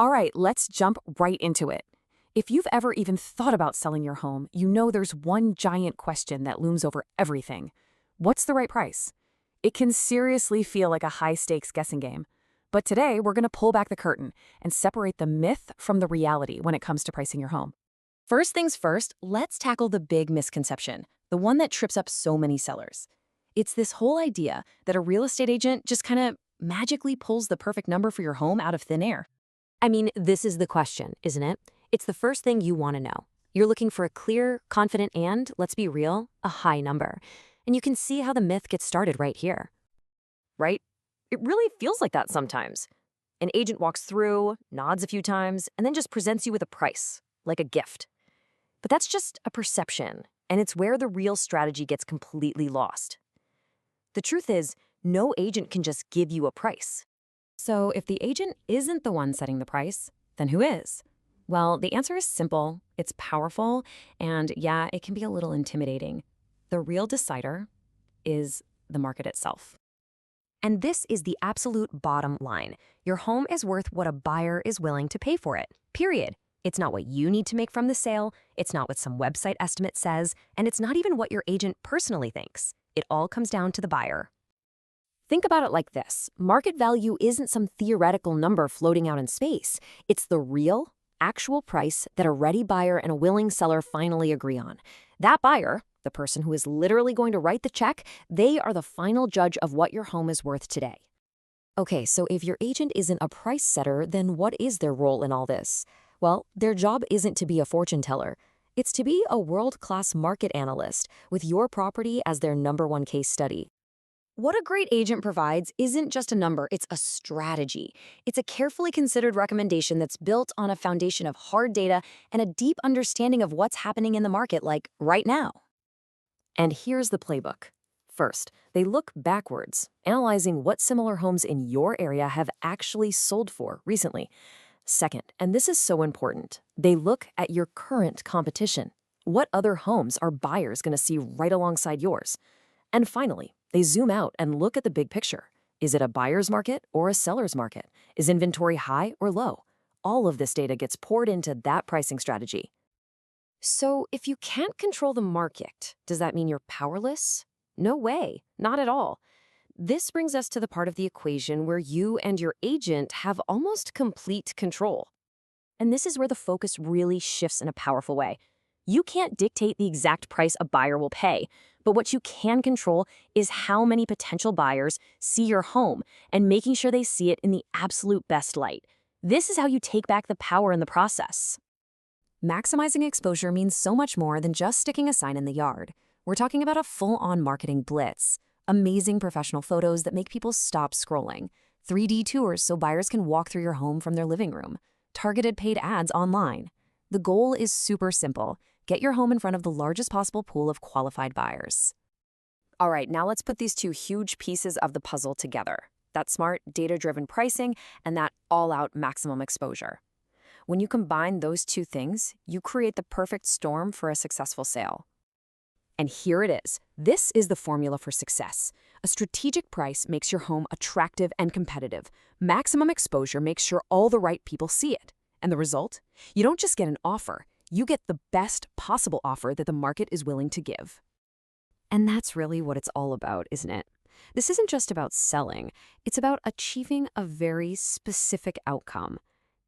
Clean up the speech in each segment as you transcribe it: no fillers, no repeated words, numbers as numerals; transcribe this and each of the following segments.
All right, let's jump right into it. If you've ever even thought about selling your home, you know there's one giant question that looms over everything. What's the right price? It can seriously feel like a high-stakes guessing game. But today, we're going to pull back the curtain and separate the myth from the reality when it comes to pricing your home. First things first, let's tackle the big misconception, the one that trips up so many sellers. It's this whole idea that a real estate agent just kind of magically pulls the perfect number for your home out of thin air. I mean, this is the question, isn't it? It's the first thing you want to know. You're looking for a clear, confident, and, let's be real, a high number. And you can see how the myth gets started right here. Right? It really feels like that sometimes. An agent walks through, nods a few times, and then just presents you with a price, like a gift. But that's just a perception, and it's where the real strategy gets completely lost. The truth is, no agent can just give you a price. So if the agent isn't the one setting the price, then who is? Well, the answer is simple, it's powerful, and yeah, it can be a little intimidating. The real decider is the market itself. And this is the absolute bottom line. Your home is worth what a buyer is willing to pay for it, period. It's not what you need to make from the sale, it's not what some website estimate says, and it's not even what your agent personally thinks. It all comes down to the buyer. Think about it like this. Market value isn't some theoretical number floating out in space. It's the real, actual price that a ready buyer and a willing seller finally agree on. That buyer, the person who is literally going to write the check, they are the final judge of what your home is worth today. Okay, so if your agent isn't a price setter, then what is their role in all this? Well, their job isn't to be a fortune teller. It's to be a world-class market analyst with your property as their #1 case study. What a great agent provides isn't just a number, it's a strategy. It's a carefully considered recommendation that's built on a foundation of hard data and a deep understanding of what's happening in the market, like right now. And here's the playbook. First, they look backwards, analyzing what similar homes in your area have actually sold for recently. Second, and this is so important, they look at your current competition. What other homes are buyers going to see right alongside yours? And finally, they zoom out and look at the big picture. Is it a buyer's market or a seller's market? Is inventory high or low? All of this data gets poured into that pricing strategy. So if you can't control the market, does that mean you're powerless? No way, not at all. This brings us to the part of the equation where you and your agent have almost complete control. And this is where the focus really shifts in a powerful way. You can't dictate the exact price a buyer will pay, but what you can control is how many potential buyers see your home and making sure they see it in the absolute best light. This is how you take back the power in the process. Maximizing exposure means so much more than just sticking a sign in the yard. We're talking about a full-on marketing blitz, amazing professional photos that make people stop scrolling, 3D tours so buyers can walk through your home from their living room, targeted paid ads online. The goal is super simple. Get your home in front of the largest possible pool of qualified buyers. All right, now let's put these two huge pieces of the puzzle together. That smart, data-driven pricing and that all-out maximum exposure. When you combine those two things, you create the perfect storm for a successful sale. And here it is. This is the formula for success. A strategic price makes your home attractive and competitive. Maximum exposure makes sure all the right people see it. And the result? You don't just get an offer. You get the best possible offer that the market is willing to give. And that's really what it's all about, isn't it? This isn't just about selling. It's about achieving a very specific outcome.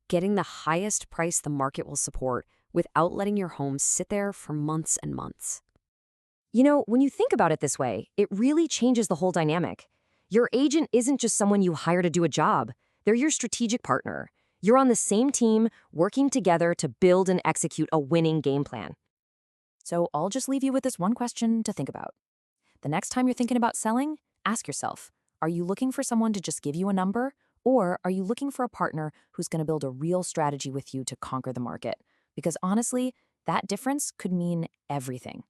Getting the highest price the market will support without letting your home sit there for months and months. You know, when you think about it this way, it really changes the whole dynamic. Your agent isn't just someone you hire to do a job. They're your strategic partner. You're on the same team, working together to build and execute a winning game plan. So I'll just leave you with this one question to think about. The next time you're thinking about selling, ask yourself, are you looking for someone to just give you a number? Or are you looking for a partner who's going to build a real strategy with you to conquer the market? Because honestly, that difference could mean everything.